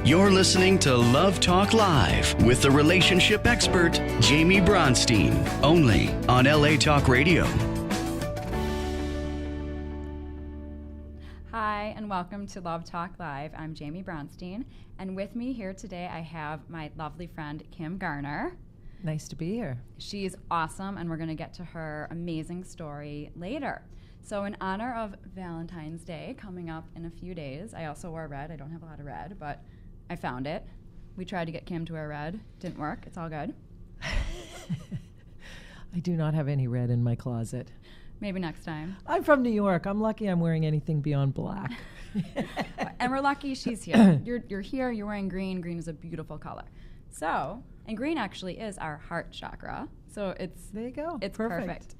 You're listening to Love Talk Live with the relationship expert, Jamie Bronstein, only on LA Talk Radio. Hi, and welcome to Love Talk Live. I'm Jamie Bronstein, and with me here today I have my lovely friend, Kim Garner. Nice to be here. She's awesome, and we're going to get to her amazing story later. So in honor of Valentine's Day coming up in a few days, I also wore red. I don't have a lot of red, but I found it. We tried to get Kim to wear red. Didn't work. It's all good. I do not have any red in my closet. Maybe next time. I'm from New York. I'm lucky I'm wearing anything beyond black. And we're lucky she's here. You're here. You're wearing green. Green is a beautiful color. So, and green actually is our heart chakra. So it's there you go. It's perfect.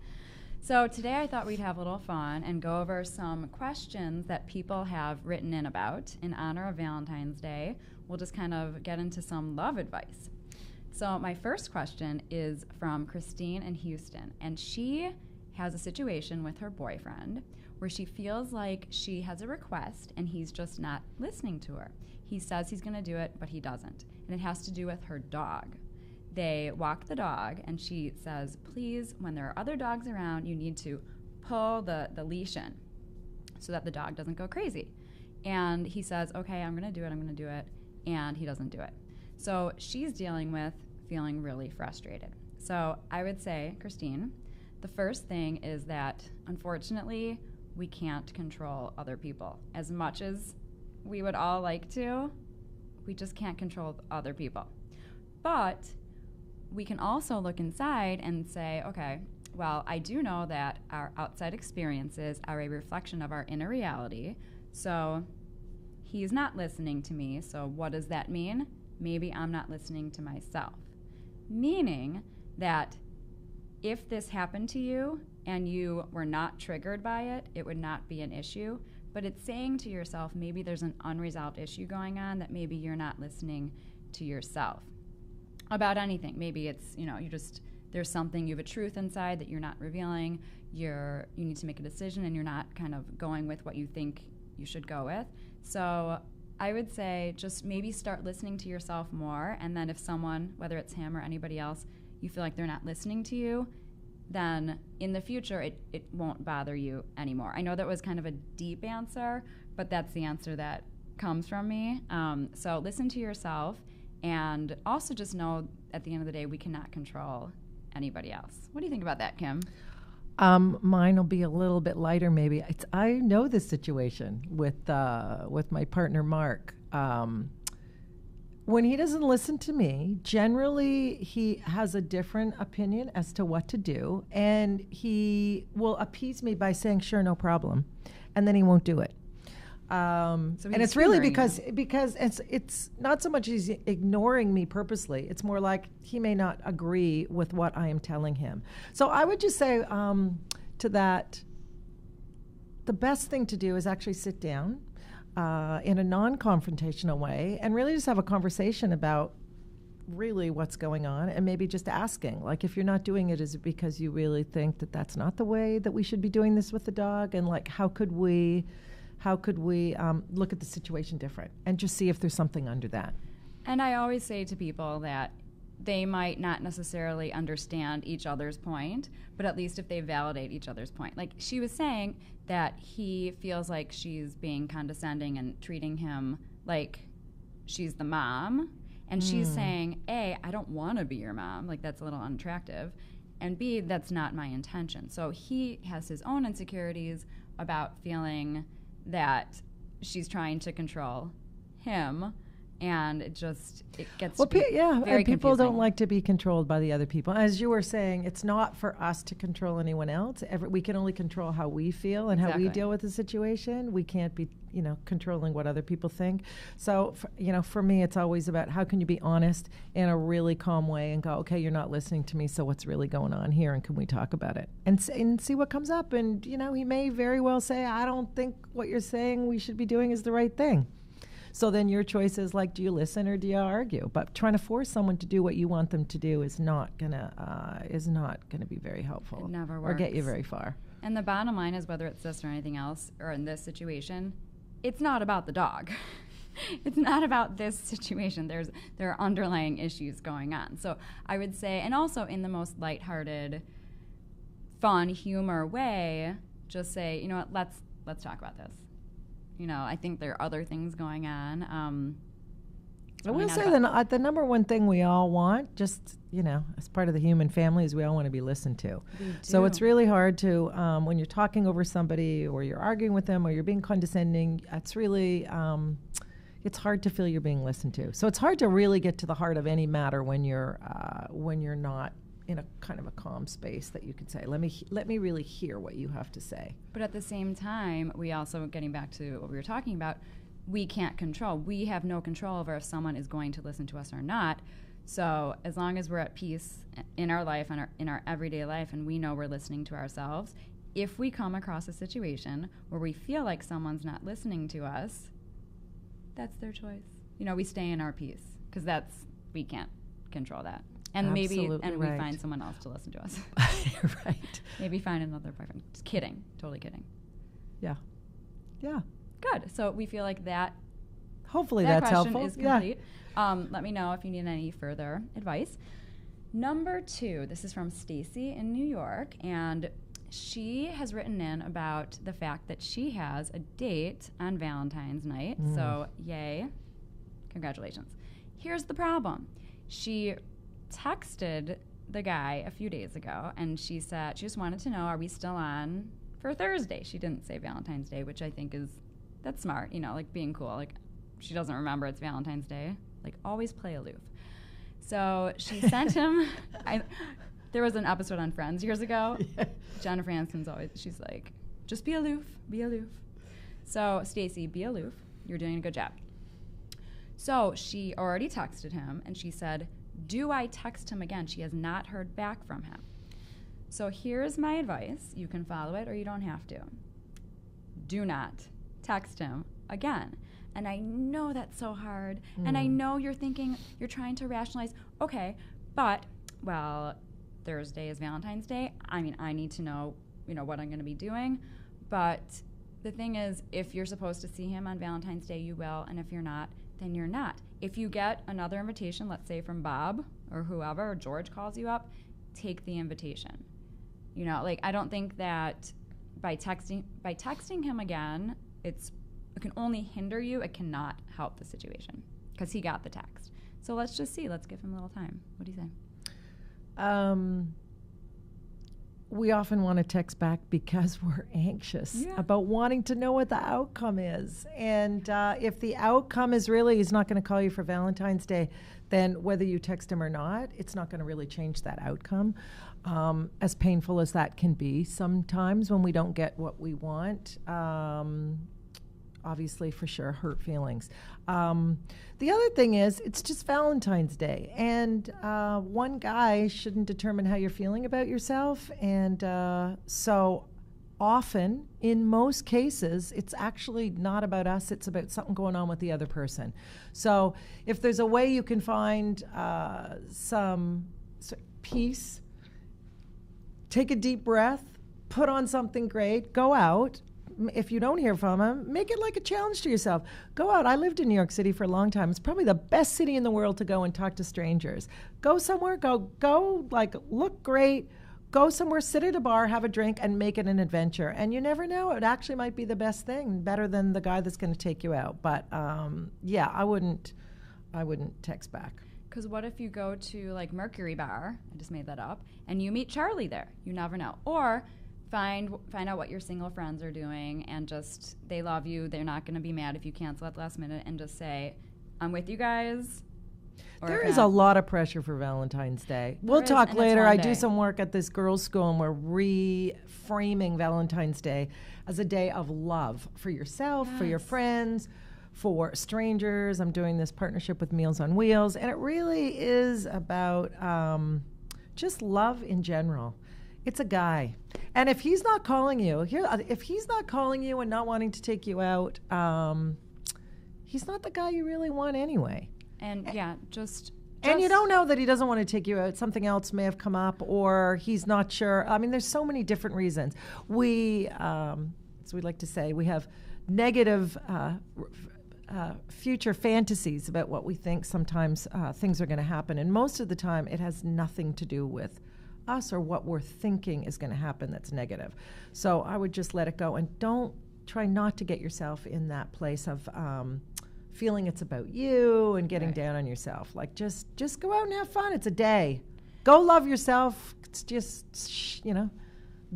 So today I thought we'd have a little fun and go over some questions that people have written in about in honor of Valentine's Day. We'll just kind of get into some love advice. So my first question is from Christine in Houston, and she has a situation with her boyfriend where she feels like she has a request and he's just not listening to her. He says he's going to do it, but he doesn't, and it has to do with her dog. They walk the dog, and she says, please, when there are other dogs around, you need to pull the leash in so that the dog doesn't go crazy. And he says, okay, I'm going to do it, and he doesn't do it. So she's dealing with feeling really frustrated. So I would say, Christine, the first thing is that, unfortunately, we can't control other people. As much as we would all like to, we just can't control other people. But we can also look inside and say, okay, well, I do know that our outside experiences are a reflection of our inner reality, so he's not listening to me, so what does that mean? Maybe I'm not listening to myself. Meaning that if this happened to you and you were not triggered by it, it would not be an issue, but it's saying to yourself, maybe there's an unresolved issue going on that maybe you're not listening to yourself. About anything. Maybe it's, there's something, you have a truth inside that you're not revealing, you need to make a decision and you're not kind of going with what you think you should go with. So I would say just maybe start listening to yourself more, and then if someone, whether it's him or anybody else, you feel like they're not listening to you, then in the future it won't bother you anymore. I know that was kind of a deep answer, but that's the answer that comes from me. So listen to yourself. And also just know, at the end of the day, we cannot control anybody else. What do you think about that, Kim? Mine will be a little bit lighter, maybe. I know this situation with my partner, Mark. When he doesn't listen to me, generally he has a different opinion as to what to do, and he will appease me by saying, sure, no problem, and then he won't do it. And it's really because it's not so much he's ignoring me purposely. It's more like he may not agree with what I am telling him. So I would just say to that, the best thing to do is actually sit down in a non-confrontational way and really just have a conversation about really what's going on, and maybe just asking, like, if you're not doing it, is it because you really think that that's not the way that we should be doing this with the dog? And like, how could we look at the situation different and just see if there's something under that? And I always say to people that they might not necessarily understand each other's point, but at least if they validate each other's point. Like she was saying that he feels like she's being condescending and treating him like she's the mom. And she's saying, A, I don't want to be your mom. Like, that's a little unattractive. And B, that's not my intention. So he has his own insecurities about feeling that she's trying to control him, and it gets very and people confusing. don't like to be controlled by the other people. As you were saying, it's not for us to control anyone else. We can only control how we feel and how we deal with the situation. We can't be, controlling what other people think. So, for me, it's always about how can you be honest in a really calm way and go, okay, you're not listening to me, so what's really going on here, and can we talk about it? And see what comes up. And, he may very well say, I don't think what you're saying we should be doing is the right thing. So then your choice is like, do you listen or do you argue? But trying to force someone to do what you want them to do is not gonna be very helpful. It never works. Or get you very far. And the bottom line is, whether it's this or anything else, or in this situation, it's not about the dog. It's not about this situation. There are underlying issues going on. So I would say, and also in the most lighthearted, fun, humor way, just say, you know what, let's talk about this. You know, I think there are other things going on. I will say the number one thing we all want, just, you know, as part of the human family, is we all want to be listened to. So it's really hard to, when you're talking over somebody or you're arguing with them or you're being condescending, it's really, it's hard to feel you're being listened to. So it's hard to really get to the heart of any matter when you're not in a kind of a calm space that you could say, let me really hear what you have to say. But at the same time, we also, getting back to what we were talking about, we can't control. We have no control over if someone is going to listen to us or not. So as long as we're at peace in our life and in our everyday life, and we know we're listening to ourselves, if we come across a situation where we feel like someone's not listening to us, that's their choice. You know, we stay in our peace because we can't control that. And we find someone else to listen to us. Right. Maybe find another boyfriend. Just kidding. Totally kidding. Yeah. Yeah. Good. So we feel like that. Hopefully that that's question helpful. is complete. Yeah. Let me know if you need any further advice. Number 2, this is from Stacy in New York, and she has written in about the fact that she has a date on Valentine's night. So, yay. Congratulations. Here's the problem. She texted the guy a few days ago, and she said she just wanted to know, are we still on for Thursday? She didn't say Valentine's Day, which I think that's smart, you know, like being cool. Like, she doesn't remember it's Valentine's Day. Like, always play aloof. So she sent him, there was an episode on Friends years ago. Yeah. Jennifer Aniston's she's like, just be aloof, be aloof. So, Stacy, be aloof. You're doing a good job. So she already texted him, and she said, do I text him again? She has not heard back from him. So here's my advice. You can follow it or you don't have to. Do not text him again. And I know that's so hard. And I know you're trying to rationalize, okay, but, well, Thursday is Valentine's Day. I mean, I need to know, you know, what I'm going to be doing. But the thing is, if you're supposed to see him on Valentine's Day, you will. And if you're not, then you're not. If you get another invitation, let's say from Bob or whoever, or George calls you up, take the invitation. You know, like, I don't think that by texting him again, it can only hinder you. It cannot help the situation because he got the text. So let's just see. Let's give him a little time. What do you say? We often want to text back because we're anxious about wanting to know what the outcome is. And if the outcome is really he's not going to call you for Valentine's Day, then whether you text him or not, it's not going to really change that outcome. As painful as that can be sometimes when we don't get what we want, obviously, for sure, hurt feelings. The other thing is, it's just Valentine's Day, and one guy shouldn't determine how you're feeling about yourself, and so often, in most cases, it's actually not about us, it's about something going on with the other person. So if there's a way you can find some peace, take a deep breath, put on something great, go out. If you don't hear from him, make it like a challenge to yourself. Go out. I lived in New York City for a long time. It's probably the best city in the world to go and talk to strangers. Go somewhere, like, look great, go somewhere, sit at a bar, have a drink, and make it an adventure. And you never know, it actually might be the best thing, better than the guy that's going to take you out. But yeah, I wouldn't text back. Because what if you go to, like, Mercury Bar, I just made that up, and you meet Charlie there? You never know. Or find out what your single friends are doing, and just, they love you, they're not going to be mad if you cancel at the last minute, and just say, I'm with you guys. There is a lot of pressure for Valentine's Day. We'll talk later. I do some work at this girls' school, and we're reframing Valentine's Day as a day of love for yourself, for your friends, for strangers. I'm doing this partnership with Meals on Wheels, and it really is about just love in general. It's a guy. And if he's not calling you, and not wanting to take you out, he's not the guy you really want anyway. And and you don't know that he doesn't want to take you out. Something else may have come up, or he's not sure. I mean, there's so many different reasons. As we like to say, we have negative future fantasies about what we think sometimes things are going to happen. And most of the time, it has nothing to do with us or what we're thinking is going to happen that's negative. So I would just let it go and don't try not to get yourself in that place of feeling it's about you and getting down on yourself. Like just go out and have fun. It's a day. Go love yourself. It's just,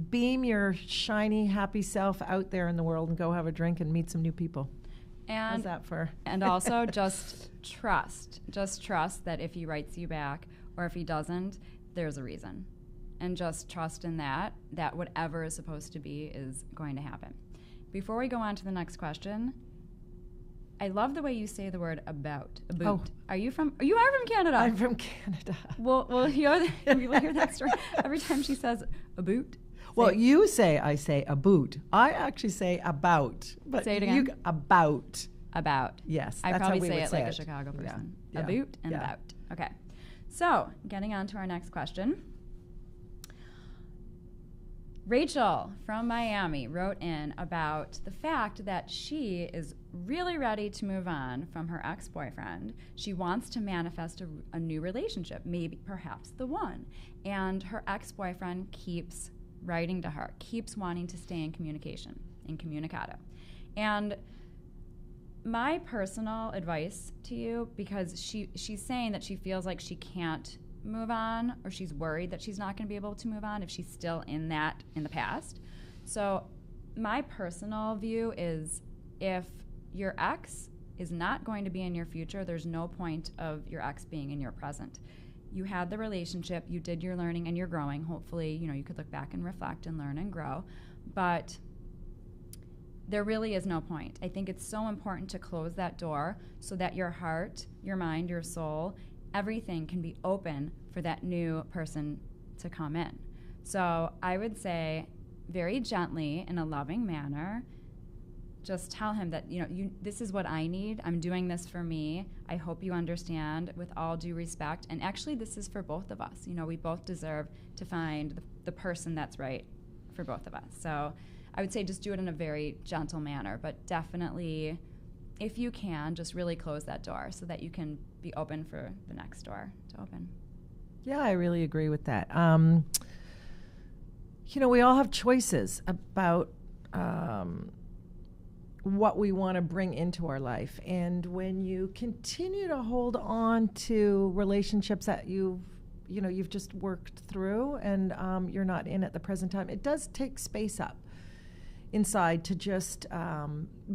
beam your shiny, happy self out there in the world and go have a drink and meet some new people. And how's that for? And also just trust that if he writes you back or if he doesn't, there's a reason. And just trust in that whatever is supposed to be is going to happen. Before we go on to the next question, I love the way you say the word about. Oh. You are from Canada. I'm from Canada. We'll hear that story every time she says about. Well, I say about. I actually say about. But say it again. About. About. Yes. I that's probably how we say would it like a Chicago person. Yeah. About and about. Okay. So, getting on to our next question. Rachel from Miami wrote in about the fact that she is really ready to move on from her ex-boyfriend. She wants to manifest a new relationship, maybe perhaps the one. And her ex-boyfriend keeps writing to her, keeps wanting to stay in communication, in communicado. And my personal advice to you, because she's saying that she feels like she can't move on, or she's worried that she's not going to be able to move on if she's still in the past. So my personal view is if your ex is not going to be in your future, there's no point of your ex being in your present. You had the relationship, you did your learning and you're growing. Hopefully, you could look back and reflect and learn and grow. But there really is no point. I think it's so important to close that door so that your heart, your mind, your soul, everything can be open for that new person to come in. So I would say very gently, in a loving manner, just tell him that, this is what I need. I'm doing this for me. I hope you understand, with all due respect. And actually, this is for both of us. We both deserve to find the person that's right for both of us. So I would say just do it in a very gentle manner, but definitely, if you can, just really close that door so that you can be open for the next door to open. Yeah, I really agree with that. We all have choices about what we want to bring into our life. And when you continue to hold on to relationships that you've just worked through and you're not in at the present time, it does take space up inside to just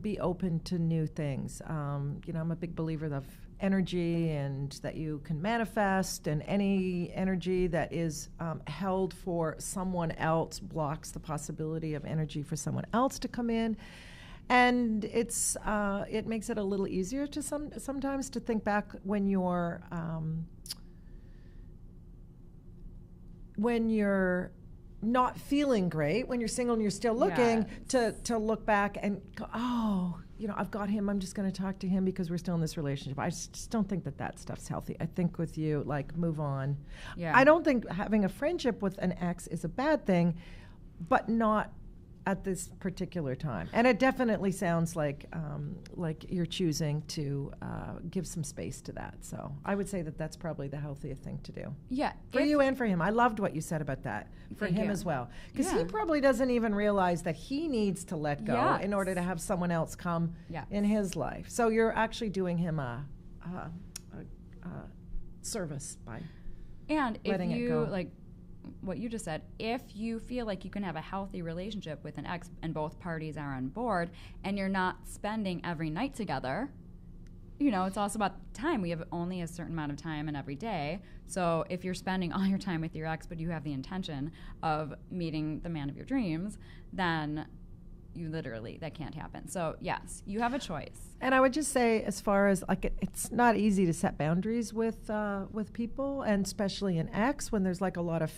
be open to new things. I'm a big believer of energy and that you can manifest, and any energy that is held for someone else blocks the possibility of energy for someone else to come in. And it makes it a little easier to sometimes to think back when you're not feeling great, when you're single and you're still looking, to look back and go, I've got him, I'm just going to talk to him because we're still in this relationship. I just don't think that stuff's healthy. I think with you, move on. Yeah. I don't think having a friendship with an ex is a bad thing, but not at this particular time. And it definitely sounds like you're choosing to give some space to that. So I would say that's probably the healthiest thing to do. Yeah. For you and for him. I loved what you said about that. For him as well. Because he probably doesn't even realize that he needs to let go in order to have someone else come in his life. So you're actually doing him a service by letting it go. Like what you just said, if you feel like you can have a healthy relationship with an ex and both parties are on board and you're not spending every night together, it's also about time. We have only a certain amount of time in every day. So if you're spending all your time with your ex but you have the intention of meeting the man of your dreams, then that can't happen. So yes, you have a choice. And I would just say, as far as it's not easy to set boundaries with people, and especially an ex when there's a lot of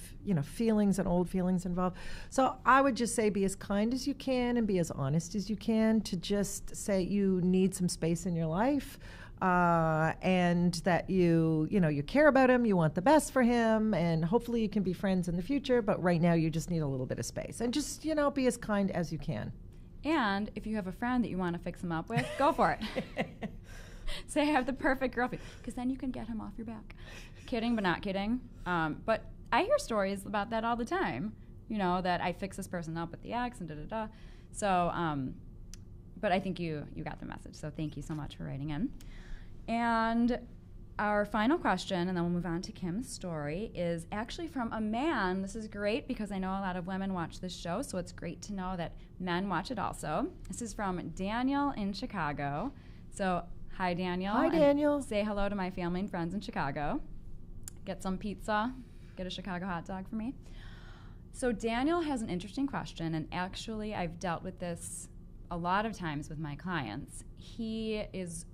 feelings and old feelings involved. So I would just say, be as kind as you can and be as honest as you can to just say you need some space in your life, and that you care about him, you want the best for him, and hopefully you can be friends in the future. But right now, you just need a little bit of space, and just be as kind as you can. And if you have a friend that you want to fix him up with, go for it. Say I have the perfect girlfriend, because then you can get him off your back. Kidding, but not kidding. But I hear stories about that all the time. That I fix this person up with the ex and da-da-da. So, but I think you got the message. So thank you so much for writing in. And our final question, and then we'll move on to Kim's story, is actually from a man. This is great because I know a lot of women watch this show, so it's great to know that men watch it also. This is from Daniel in Chicago. So, hi, Daniel. Hi, Daniel. Say hello to my family and friends in Chicago. Get some pizza. Get a Chicago hot dog for me. So, Daniel has an interesting question, and actually, I've dealt with this a lot of times with my clients. He's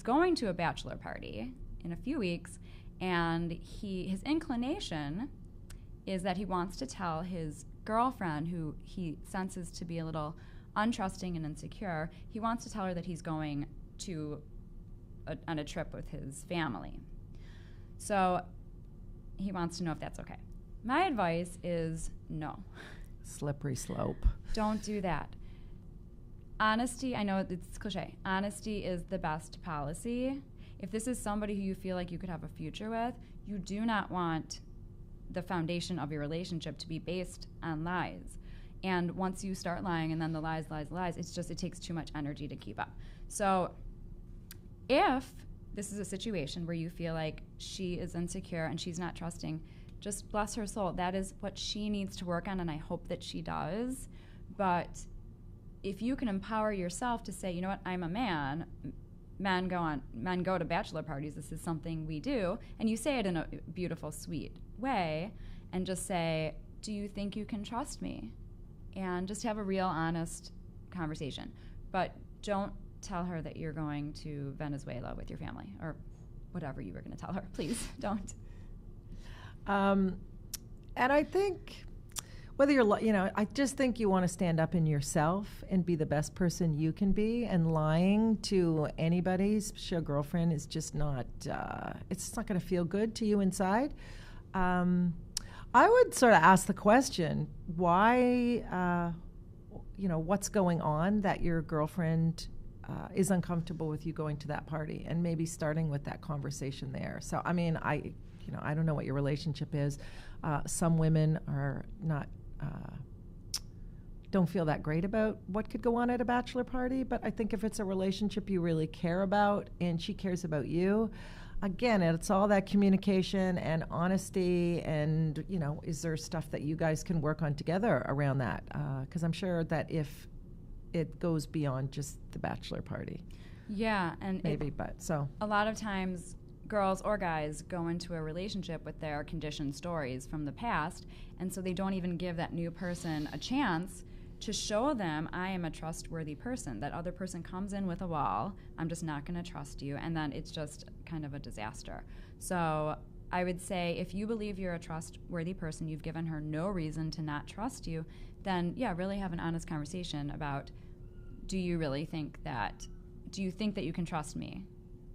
going to a bachelor party in a few weeks, and his inclination is that he wants to tell his girlfriend, who he senses to be a little untrusting and insecure, he wants to tell her that he's going on a trip with his family. So he wants to know if that's okay. My advice is no. Slippery slope. Don't do that. Honesty, I know it's cliche. Honesty is the best policy. If this is somebody who you feel like you could have a future with, you do not want the foundation of your relationship to be based on lies. And once you start lying and then the lies, it takes too much energy to keep up. So if this is a situation where you feel like she is insecure and she's not trusting, just bless her soul. That is what she needs to work on, and I hope that she does. But if you can empower yourself to say, you know what, I'm a man, men go to bachelor parties, this is something we do, and you say it in a beautiful, sweet way, and just say, do you think you can trust me? And just have a real, honest conversation. But don't tell her that you're going to Venezuela with your family, or whatever you were going to tell her. Please don't. And I think whether I just think you want to stand up in yourself and be the best person you can be, and lying to anybody's girlfriend is just not, it's just not going to feel good to you inside. I would sort of ask the question, why, what's going on that your girlfriend is uncomfortable with you going to that party, and maybe starting with that conversation there. So, I mean, I don't know what your relationship is. Some women are not, don't feel that great about what could go on at a bachelor party, but I think if it's a relationship you really care about and she cares about you, again, it's all that communication and honesty, and, is there stuff that you guys can work on together around that? Because I'm sure that if it goes beyond just the bachelor party. Yeah, and maybe, a lot of times girls or guys go into a relationship with their conditioned stories from the past, and so they don't even give that new person a chance to show them, I am a trustworthy person. That other person comes in with a wall, I'm just not going to trust you, and then it's just kind of a disaster. So I would say if you believe you're a trustworthy person, you've given her no reason to not trust you, then really have an honest conversation about, do you think that you can trust me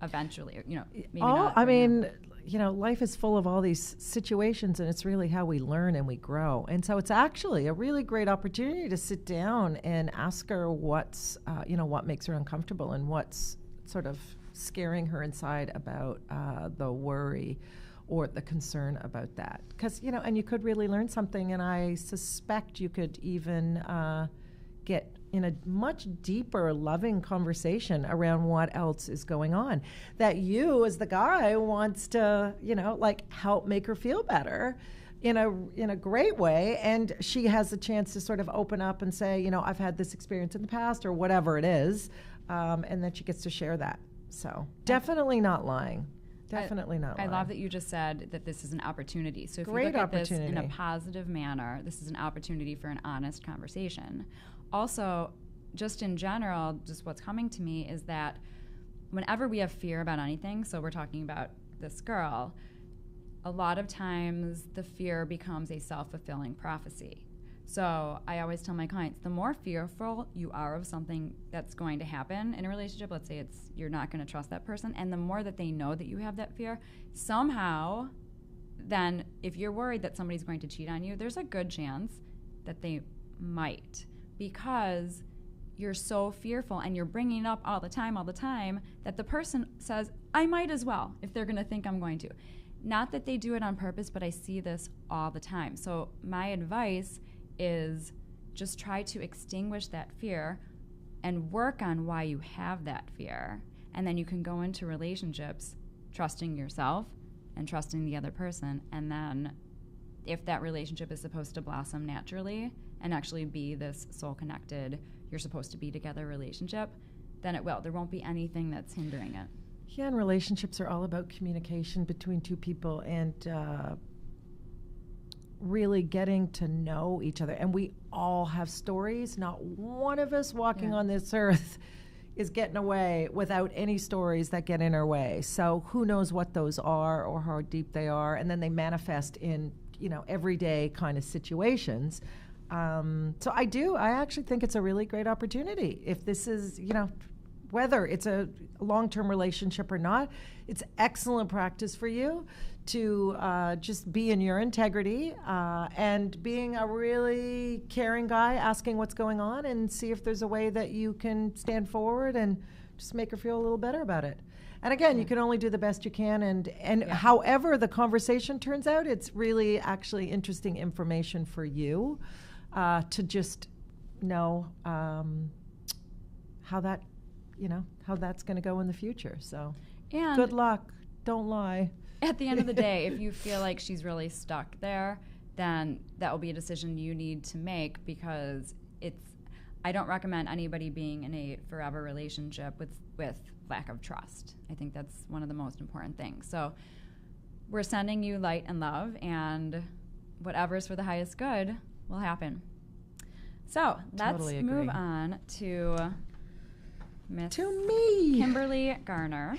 eventually? Maybe not. I mean, life is full of all these situations, and it's really how we learn and we grow. And so it's actually a really great opportunity to sit down and ask her what's, what makes her uncomfortable and what's sort of scaring her inside about the worry or the concern about that. Because, and you could really learn something, and I suspect you could even get in a much deeper, loving conversation around what else is going on. That you, as the guy, wants to, help make her feel better in a great way, and she has a chance to sort of open up and say, I've had this experience in the past, or whatever it is, and then she gets to share that. So definitely not lying. Definitely not lying. I love that you just said that this is an opportunity. So if Great you look at this opportunity. in a positive manner, this is an opportunity for an honest conversation. Also, just in general, just what's coming to me is that whenever we have fear about anything, so we're talking about this girl, a lot of times the fear becomes a self-fulfilling prophecy. So I always tell my clients, the more fearful you are of something that's going to happen in a relationship, let's say you're not going to trust that person, and the more that they know that you have that fear, somehow then if you're worried that somebody's going to cheat on you, there's a good chance that they might, because you're so fearful and you're bringing it up all the time that the person says, I might as well if they're going to think I'm going to. Not that they do it on purpose, but I see this all the time. So my advice is just try to extinguish that fear and work on why you have that fear. And then you can go into relationships trusting yourself and trusting the other person. And then if that relationship is supposed to blossom naturally and actually be this soul-connected, you're supposed to be together relationship, then it will. There won't be anything that's hindering it. Yeah, and relationships are all about communication between two people and really getting to know each other. And we all have stories. Not one of us walking on this earth is getting away without any stories that get in our way. So who knows what those are or how deep they are, and then they manifest in, everyday kind of situations. So I actually think it's a really great opportunity. If this is, whether it's a long-term relationship or not, it's excellent practice for you to just be in your integrity and being a really caring guy, asking what's going on and see if there's a way that you can stand forward and just make her feel a little better about it. And again, you can only do the best you can, and however the conversation turns out, it's really actually interesting information for you to just know how that's going to go in the future. So and good luck. Don't lie. At the end of the day, if you feel like she's really stuck there, then that will be a decision you need to make, because I don't recommend anybody being in a forever relationship with lack of trust. I think that's one of the most important things. So we're sending you light and love, and whatever's for the highest good will happen. So let's move on to Miss Kimberly Garner.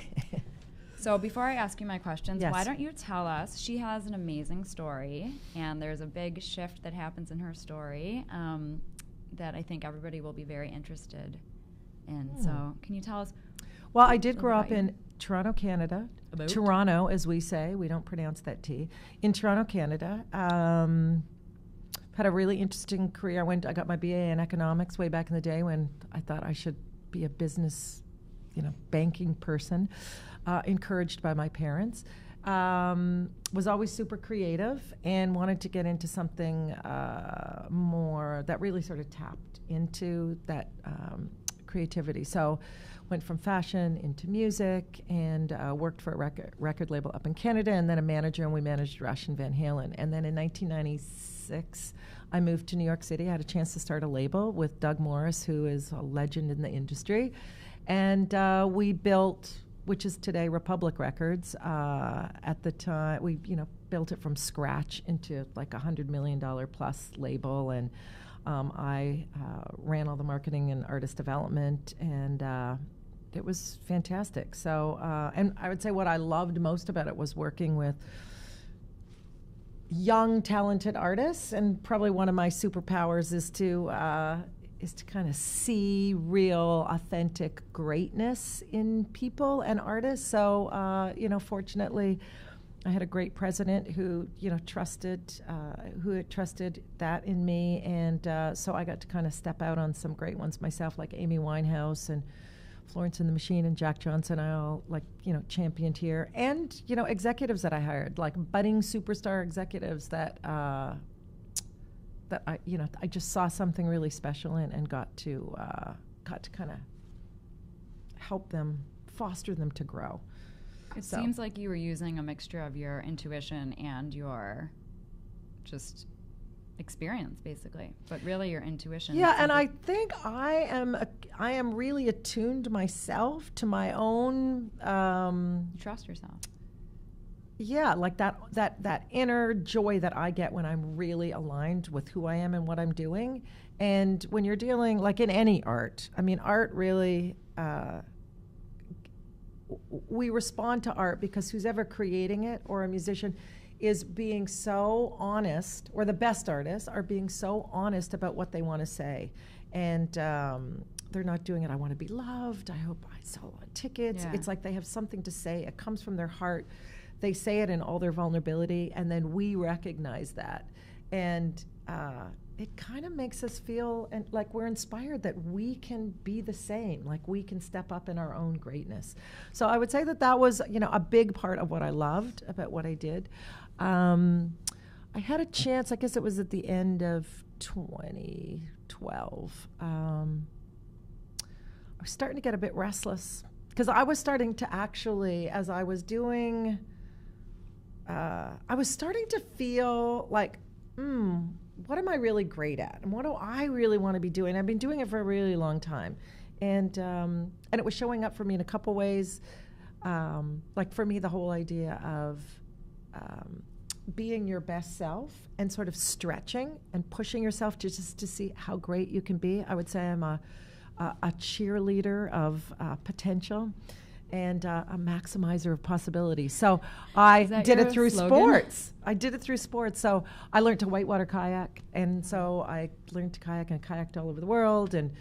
So before I ask you my questions, why don't you tell us, she has an amazing story, and there's a big shift that happens in her story that I think everybody will be very interested in. So can you tell us? Well, I did grow up in Toronto, Canada. Toronto, as we say. We don't pronounce that T. In Toronto, Canada. Had a really interesting career. I got my BA in economics way back in the day when I thought I should be a business, banking person, encouraged by my parents. Was always super creative and wanted to get into something more that really sort of tapped into that creativity. So went from fashion into music and worked for a record label up in Canada, and then a manager, and we managed Rush and Van Halen. And then in 1996, I moved to New York City. I had a chance to start a label with Doug Morris, who is a legend in the industry. And we built, which is today Republic Records. At the time, we built it from scratch into like $100 million plus label, and I ran all the marketing and artist development, and it was fantastic. So, and I would say what I loved most about it was working with young, talented artists, and probably one of my superpowers is to kind of see real, authentic greatness in people and artists. So, fortunately, I had a great president who, trusted that in me, and so I got to kind of step out on some great ones myself, like Amy Winehouse and Florence and the Machine and Jack Johnson. I all championed here, and executives that I hired, like budding superstar executives that I just saw something really special in, and got to kind of help them, foster them to grow. It seems like you were using a mixture of your intuition and your just experience, basically, but really your intuition. Yeah, and I think I am really attuned myself to my own. You trust yourself. Yeah, like that inner joy that I get when I'm really aligned with who I am and what I'm doing. And when you're dealing, like in any art, art really. We respond to art because who's ever creating it, or a musician, is being so honest, or the best artists are being so honest about what they want to say. And they're not doing it, I want to be loved, I hope I sell a lot of tickets. Yeah. It's like they have something to say. It comes from their heart. They say it in all their vulnerability, and then we recognize that. And it kind of makes us feel and like we're inspired that we can be the same, like we can step up in our own greatness. So I would say that was, a big part of what I loved about what I did. I had a chance, I guess it was at the end of 2012. I was starting to get a bit restless because I was starting to actually, as I was doing, I was starting to feel like, what am I really great at? And what do I really want to be doing? I've been doing it for a really long time. And it was showing up for me in a couple ways. Like for me, the whole idea of being your best self and sort of stretching and pushing yourself just to see how great you can be. I would say I'm a cheerleader of potential and a maximizer of possibility. So I did it through sports. I did it through sports. So I learned to whitewater kayak, and so I learned to kayak and kayaked all over the world. And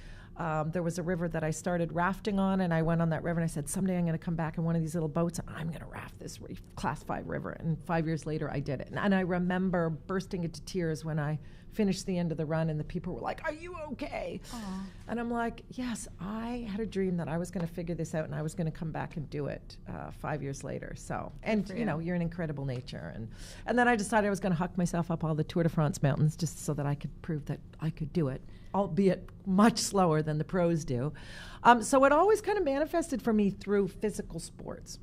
there was a river that I started rafting on, and I went on that river and I said, someday I'm going to come back in one of these little boats and I'm going to raft this Class 5 river. And 5 years later, I did it. And I remember bursting into tears when I finished the end of the run, and the people were like, are you okay? Aww. And I'm like, yes, I had a dream that I was going to figure this out and I was going to come back and do it 5 years later. So, and you're an incredible nature. And then I decided I was going to huck myself up all the Tour de France mountains just so that I could prove that I could do it, albeit much slower than the pros do. So it always kind of manifested for me through physical sports.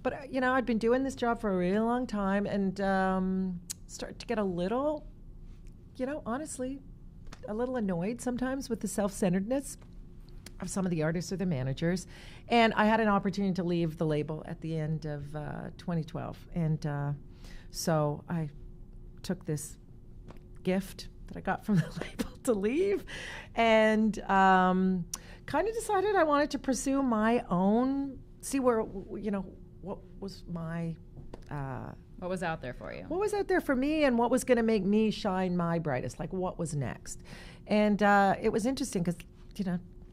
But, I'd been doing this job for a really long time and started to get a little, honestly, a little annoyed sometimes with the self-centeredness of some of the artists or the managers. And I had an opportunity to leave the label at the end of 2012. And so I took this gift that I got from the label to leave and kind of decided I wanted to pursue my own, see where, what was my... what was out there for you? What was out there for me and what was going to make me shine my brightest, like what was next. And it was interesting because,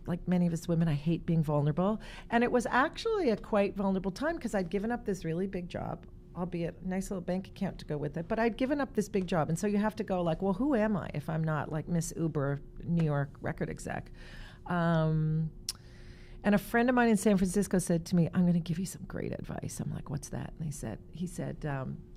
like many of us women, I hate being vulnerable. And it was actually a quite vulnerable time because I'd given up this really big job, albeit a nice little bank account to go with it, but I'd given up this big job. And so you have to go like, well, who am I if I'm not like Miss Uber, New York record exec? And a friend of mine in San Francisco said to me, I'm going to give you some great advice. I'm like, what's that? And he said,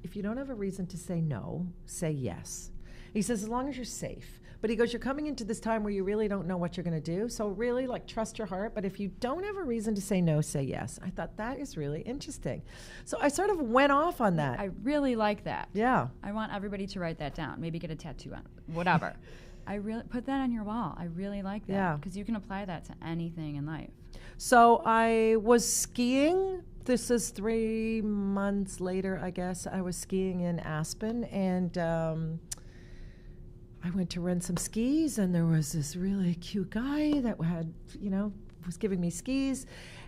if you don't have a reason to say no, say yes. He says, as long as you're safe. But he goes, you're coming into this time where you really don't know what you're going to do. So really trust your heart. But if you don't have a reason to say no, say yes. I thought that is really interesting. So I sort of went off on that. I really like that. Yeah. I want everybody to write that down. Maybe get a tattoo on it, whatever. I really put that on your wall. I really like that because you can apply that to anything in life. So I was skiing. This is 3 months later, I guess. I was skiing in Aspen, and I went to rent some skis, and there was this really cute guy that had, was giving me skis,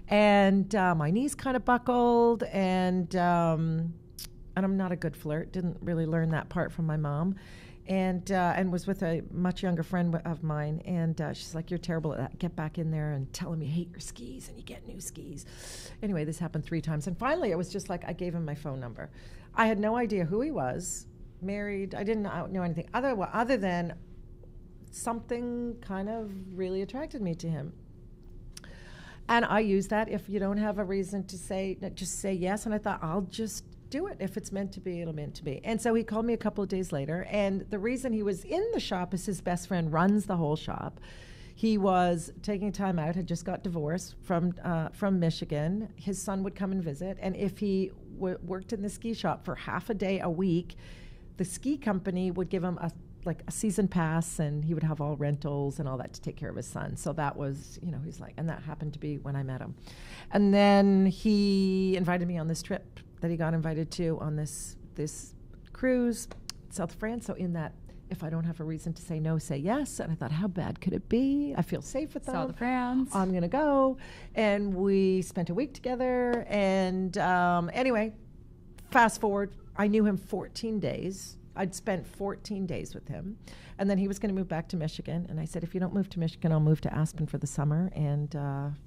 and my knees kind of buckled, and I'm not a good flirt. Didn't really learn that part from my mom. And was with a much younger friend of mine, and she's like, you're terrible at that. Get back in there and tell him you hate your skis, and you get new skis. Anyway, this happened 3 times, and finally it was just like I gave him my phone number. I had no idea who he was, married. I didn't know anything other than something kind of really attracted me to him. And I used that. If you don't have a reason to say, just say yes. And I thought, I'll just do it. If it's meant to be, it'll meant to be. And so he called me a couple of days later, and the reason he was in the shop is his best friend runs the whole shop. He was taking time out, had just got divorced from Michigan. His son would come and visit, and if he worked in the ski shop for half a day a week, the ski company would give him a season pass, and he would have all rentals and all that to take care of his son. So that was, he's like, and that happened to be when I met him. And then he invited me on this trip that he got invited to on this cruise, South France. So in that, if I don't have a reason to say no, say yes. And I thought, how bad could it be? I feel safe with them. South France. I'm going to go. And we spent a week together. And anyway, fast forward, I knew him 14 days. I'd spent 14 days with him. And then he was going to move back to Michigan. And I said, if you don't move to Michigan, I'll move to Aspen for the summer, and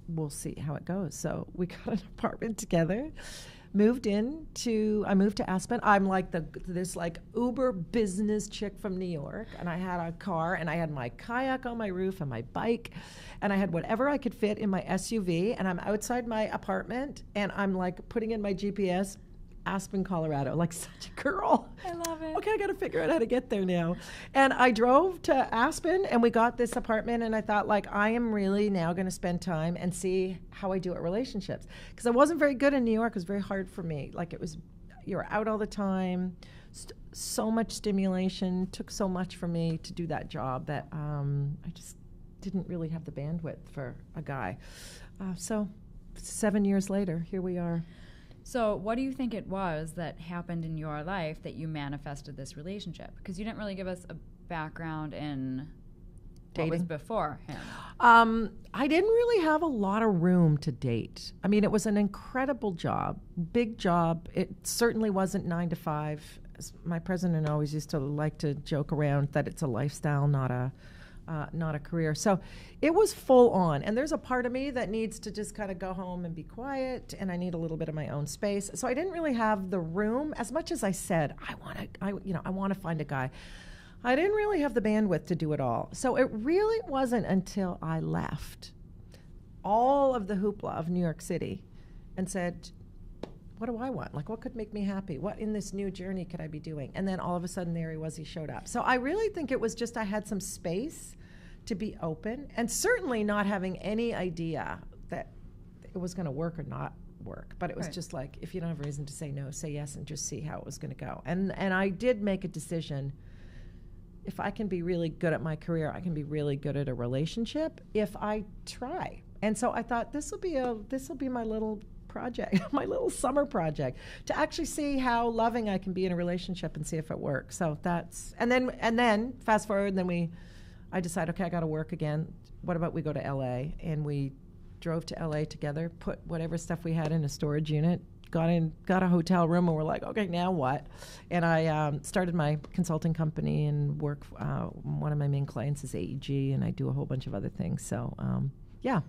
we'll see how it goes. So we got an apartment together. I moved to Aspen. I'm like this like uber business chick from New York, and I had a car, and I had my kayak on my roof and my bike, and I had whatever I could fit in my SUV, and I'm outside my apartment, and I'm like putting in my GPS, Aspen, Colorado, like such a girl. I love it. Okay, I got to figure out how to get there now. And I drove to Aspen, and we got this apartment, and I thought, like, I am really now going to spend time and see how I do at relationships. Because I wasn't very good in New York. It was very hard for me. Like, you were out all the time, so much stimulation, took so much for me to do that job that I just didn't really have the bandwidth for a guy. So 7 years later, here we are. So what do you think it was that happened in your life that you manifested this relationship? Because you didn't really give us a background in Dating. what was before him. I didn't really have a lot of room to date. I mean, it was an incredible job, big job. It certainly wasn't 9 to 5. As my president always used to like to joke around that it's a lifestyle, not a career. So it was full on. And there's a part of me that needs to just kind of go home and be quiet, and I need a little bit of my own space. So I didn't really have the room. As much as I said, I want to find a guy, I didn't really have the bandwidth to do it all. So it really wasn't until I left all of the hoopla of New York City and said, what do I want? Like, what could make me happy? What in this new journey could I be doing? And then all of a sudden there he showed up. So I really think it was just I had some space to be open, and certainly not having any idea that it was going to work or not work. But it was just like, if you don't have a reason to say no, say yes, and just see how it was going to go. And I did make a decision. If I can be really good at my career, I can be really good at a relationship if I try. And so I thought this will be my little project, my little summer project, to actually see how loving I can be in a relationship and see if it works. So that's and then fast forward, and then I decided, okay, I got to work again. What about we go to LA? And we drove to LA together, put whatever stuff we had in a storage unit, got a hotel room, and we're like, okay, now what? And I started my consulting company and work. One of my main clients is AEG, and I do a whole bunch of other things. So yeah.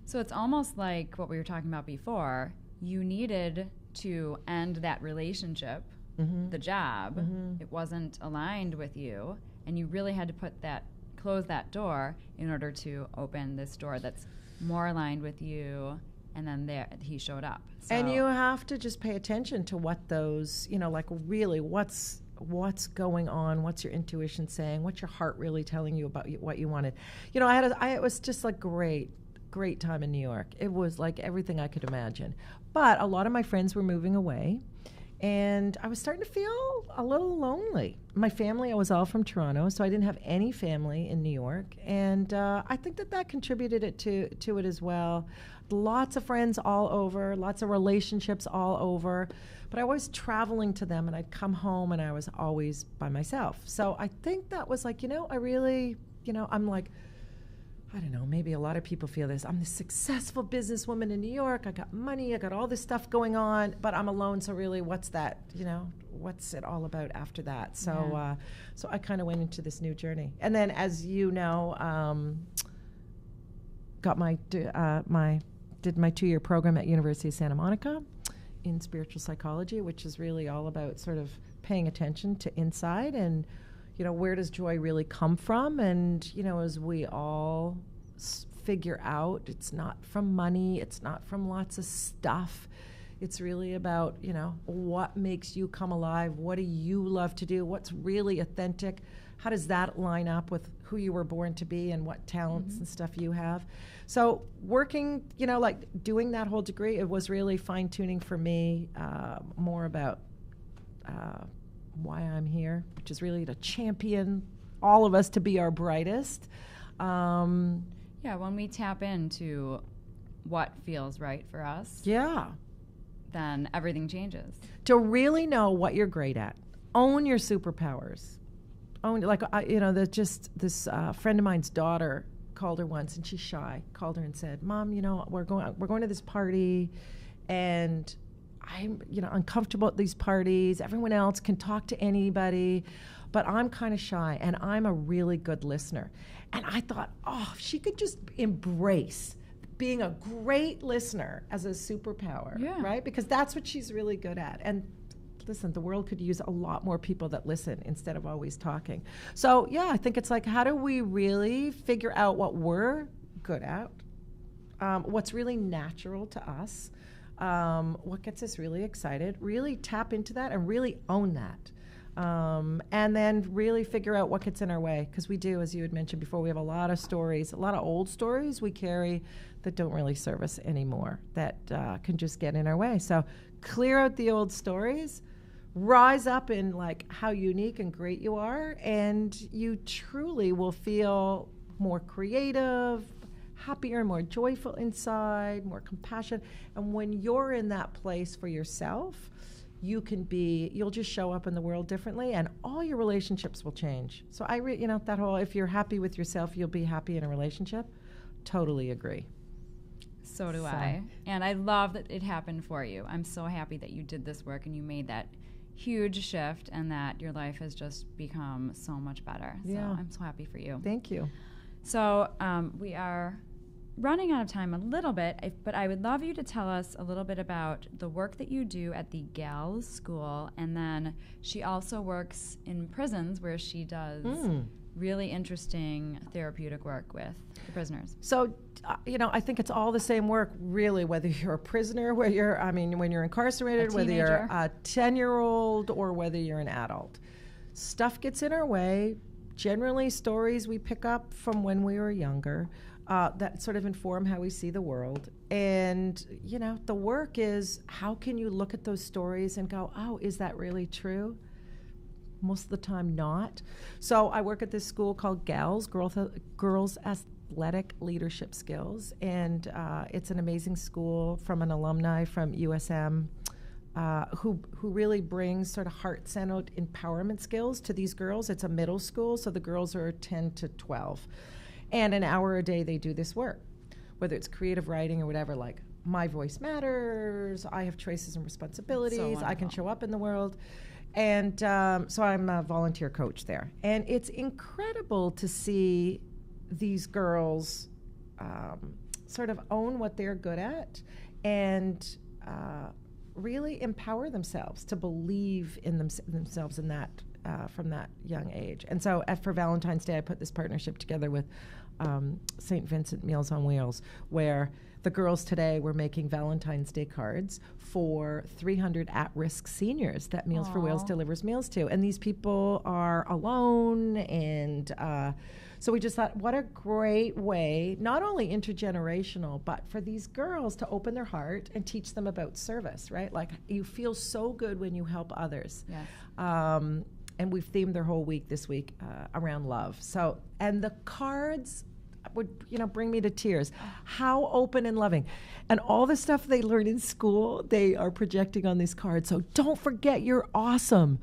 So it's almost like what we were talking about before. You needed to end that relationship, the job. It wasn't aligned with you, and you really had to close that door in order to open this door that's more aligned with you. And then he showed up. So. And you have to just pay attention to what those, like really what's going on, what's your intuition saying, what's your heart really telling you about what you wanted. It was just like great time in New York. It was like everything I could imagine. But a lot of my friends were moving away, and I was starting to feel a little lonely. My family, I was all from Toronto, so I didn't have any family in New York. And I think that contributed to it as well. Lots of friends all over, lots of relationships all over. But I was traveling to them, and I'd come home, and I was always by myself. So I think that was like, I really, I'm like, I don't know, maybe a lot of people feel this. I'm this successful businesswoman in New York. I got money. I got all this stuff going on, but I'm alone. So really, what's that? What's it all about after that? So, so I kind of went into this new journey. And then, as you know, got did my 2-year program at University of Santa Monica in spiritual psychology, which is really all about sort of paying attention to inside and where does joy really come from? And, as we all figure out, it's not from money, it's not from lots of stuff. It's really about, what makes you come alive? What do you love to do? What's really authentic? How does that line up with who you were born to be and what talents and stuff you have? So working, like doing that whole degree, it was really fine-tuning for me, more about why I'm here, which is really to champion all of us to be our brightest. When we tap into what feels right for us, then everything changes. To really know what you're great at, own your superpowers. This friend of mine's daughter called her once, and she's shy. Called her and said, "Mom, we're going to this party, and I'm, uncomfortable at these parties. Everyone else can talk to anybody, but I'm kind of shy, and I'm a really good listener. And I thought, if she could just embrace being a great listener as a superpower, right? Because that's what she's really good at. And listen, the world could use a lot more people that listen instead of always talking. So yeah, I think it's like, how do we really figure out what we're good at, what's really natural to us, what gets us really excited, really tap into that and really own that. And then really figure out what gets in our way. Because we do, as you had mentioned before, we have a lot of stories, a lot of old stories we carry that don't really serve us anymore, that can just get in our way. So clear out the old stories, rise up in like how unique and great you are, and you truly will feel more creative, happier, more joyful inside, more compassionate. And when you're in that place for yourself, you'll just show up in the world differently, and all your relationships will change. So that whole, if you're happy with yourself, you'll be happy in a relationship. Totally agree. So do I. And I love that it happened for you. I'm so happy that you did this work and you made that huge shift and that your life has just become so much better. So I'm so happy for you. Thank you. So we are running out of time a little bit, but I would love you to tell us a little bit about the work that you do at the Gals School, and then she also works in prisons where she does really interesting therapeutic work with the prisoners. So, I think it's all the same work, really, whether you're a prisoner, when you're incarcerated, whether you're a 10-year-old or whether you're an adult. Stuff gets in our way, generally stories we pick up from when we were younger, that sort of inform how we see the world. And, the work is, how can you look at those stories and go, oh, is that really true? Most of the time not. So I work at this school called GALS, Girls Athletic Leadership Skills, and it's an amazing school from an alumni from USM who really brings sort of heart-centered empowerment skills to these girls. It's a middle school, so the girls are 10 to 12. And an hour a day they do this work, whether it's creative writing or whatever, like my voice matters, I have choices and responsibilities, I can show up in the world. And so I'm a volunteer coach there. And it's incredible to see these girls sort of own what they're good at and really empower themselves to believe in themselves in that from that young age. And so for Valentine's Day, I put this partnership together with St. Vincent Meals on Wheels, where the girls today were making Valentine's Day cards for 300 at-risk seniors that Meals for Wheels delivers meals to. And these people are alone, and so we just thought, what a great way, not only intergenerational, but for these girls to open their heart and teach them about service, right? Like, you feel so good when you help others. Yes. And we've themed their whole week this week around love. So, and the cards would, bring me to tears. How open and loving. And all the stuff they learn in school, they are projecting on these cards. So don't forget, you're awesome.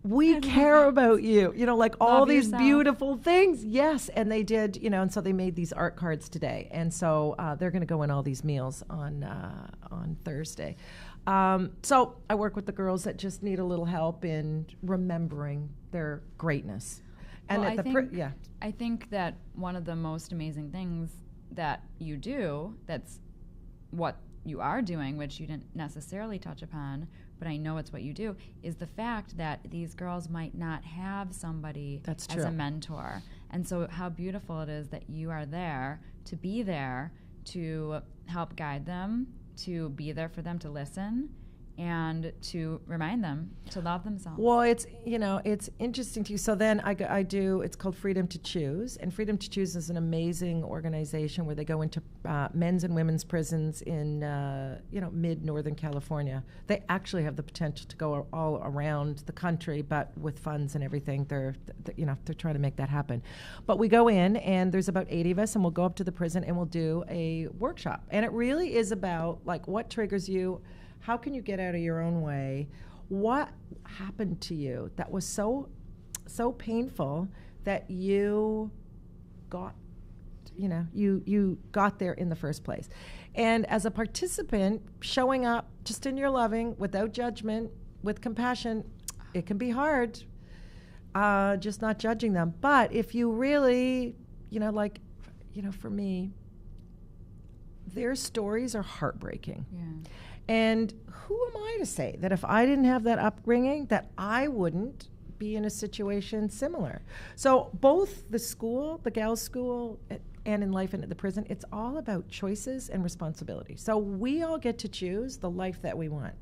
We care about you, like all Love these yourself. Beautiful things. Yes. And they did, and so they made these art cards today. And so they're going to go in all these meals on Thursday. So I work with the girls that just need a little help in remembering their greatness. And well, I think that one of the most amazing things that you do, that's what you are doing, which you didn't necessarily touch upon, but I know it's what you do, is the fact that these girls might not have somebody as a mentor. And so how beautiful it is that you are there to be there to help guide them, to be there for them, to listen, and to remind them to love themselves. Well, it's interesting to you. So then I do, it's called Freedom to Choose. And Freedom to Choose is an amazing organization where they go into men's and women's prisons in, mid-Northern California. They actually have the potential to go all around the country, but with funds and everything, they're trying to make that happen. But we go in, and there's about 80 of us, and we'll go up to the prison and we'll do a workshop. And it really is about, like, what triggers you. How can you get out of your own way? What happened to you that was so painful that you got you got there in the first place. And as a participant, showing up just in your loving, without judgment, with compassion, it can be hard, just not judging them. But if you really, for me, their stories are heartbreaking. Yeah. And who am I to say that if I didn't have that upbringing, that I wouldn't be in a situation similar? So both the school, the gals' school, and in life and at the prison, it's all about choices and responsibility. So we all get to choose the life that we want.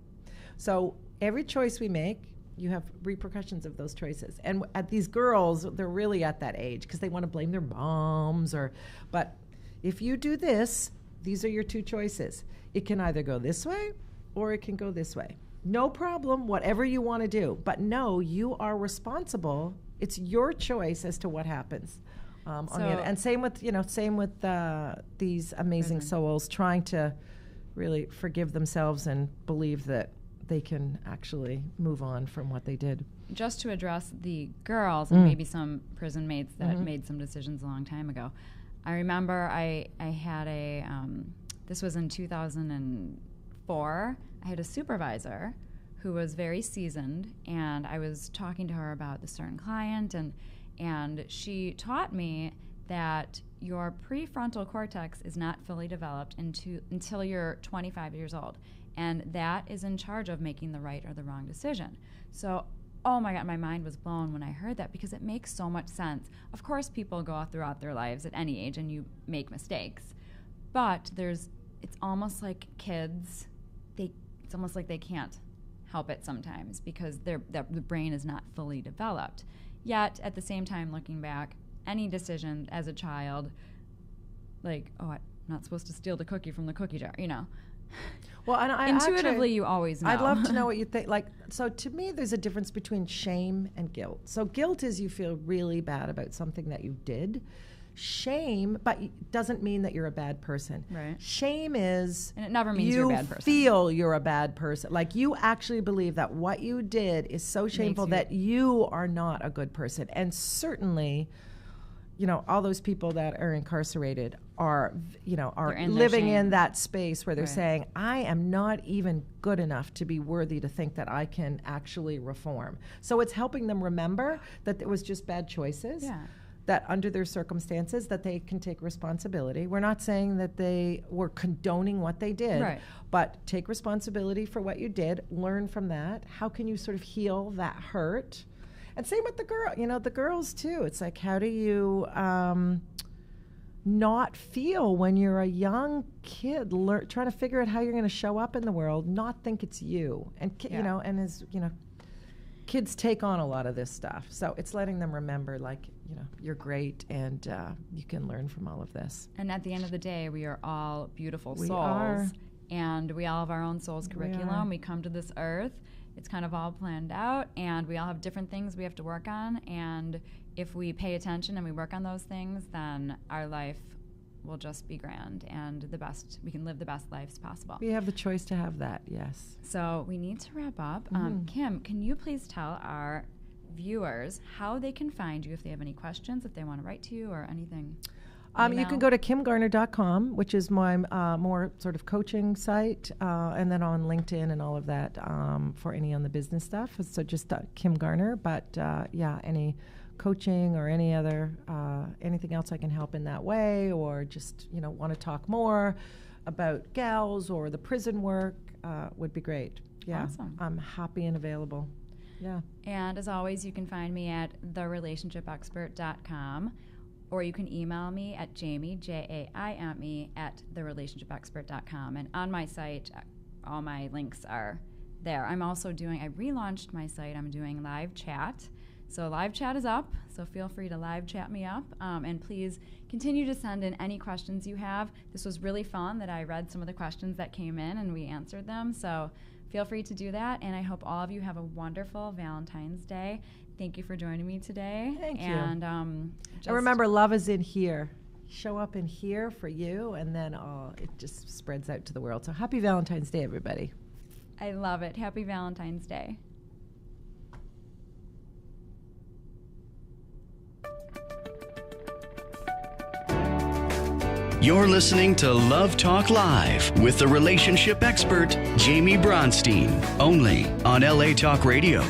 So every choice we make, you have repercussions of those choices. And at these girls, they're really at that age because they want to blame their moms but if you do this, these are your two choices. It can either go this way or it can go this way. No problem, whatever you want to do. But no, you are responsible. It's your choice as to what happens. On the end. And same with these amazing souls trying to really forgive themselves and believe that they can actually move on from what they did. Just to address the girls and maybe some prison mates that made some decisions a long time ago. I remember I had this was in 2004, I had a supervisor who was very seasoned, and I was talking to her about the certain client, and she taught me that your prefrontal cortex is not fully developed until you're 25 years old, and that is in charge of making the right or the wrong decision. So, oh my God, my mind was blown when I heard that because it makes so much sense. Of course, people go throughout their lives at any age and you make mistakes, but it's almost like kids, it's almost like they can't help it sometimes because the brain is not fully developed. Yet, at the same time, looking back, any decision as a child, like, oh, I'm not supposed to steal the cookie from the cookie jar, Well, and intuitively, you always know. I'd love to know what you think. So to me, there's a difference between shame and guilt. So guilt is you feel really bad about something that you did. Shame, but doesn't mean that you're a bad person. Right. Shame is, and it never means you're a bad person. You feel you're a bad person. Like you actually believe that what you did is so shameful that you are not a good person. And certainly, all those people that are incarcerated are living in that space where they're saying, I am not even good enough to be worthy to think that I can actually reform. So it's helping them remember that it was just bad choices. Yeah. That under their circumstances that they can take responsibility. We're not saying that they were condoning what they did, but take responsibility for what you did, learn from that. How can you sort of heal that hurt? And same with the girls too. It's like, how do you not feel when you're a young kid, trying to figure out how you're going to show up in the world, not think it's you. And, kids take on a lot of this stuff. So it's letting them remember, you're great and you can learn from all of this. And at the end of the day, we are all beautiful souls. Are. And we all have our own soul's curriculum. We come to this earth. It's kind of all planned out, and we all have different things we have to work on. And if we pay attention and we work on those things, then our life will just be grand and we can live the best lives possible. We have the choice to have that, yes. So we need to wrap up. Kim, can you please tell our viewers how they can find you if they have any questions, if they want to write to you or anything? You can go to kimgarner.com, which is my more sort of coaching site, and then on LinkedIn and all of that for any on the business stuff. So just Kim Garner, but any coaching or any other anything else I can help in that way, or just want to talk more about gals or the prison work would be great. Yeah, awesome. I'm happy and available. Yeah. And as always, you can find me at therelationshipexpert.com. Or you can email me at Jaime, Jaime, at therelationshipexpert.com. And on my site, all my links are there. I relaunched my site. I'm doing live chat. So live chat is up, so feel free to live chat me up. And please continue to send in any questions you have. This was really fun that I read some of the questions that came in and we answered them. So feel free to do that. And I hope all of you have a wonderful Valentine's Day. Thank you for joining me today. Thank you. And remember, love is in here. Show up in here for you, and then it just spreads out to the world. So happy Valentine's Day, everybody. I love it. Happy Valentine's Day. You're listening to Love Talk Live with the relationship expert, Jamie Bronstein, only on LA Talk Radio.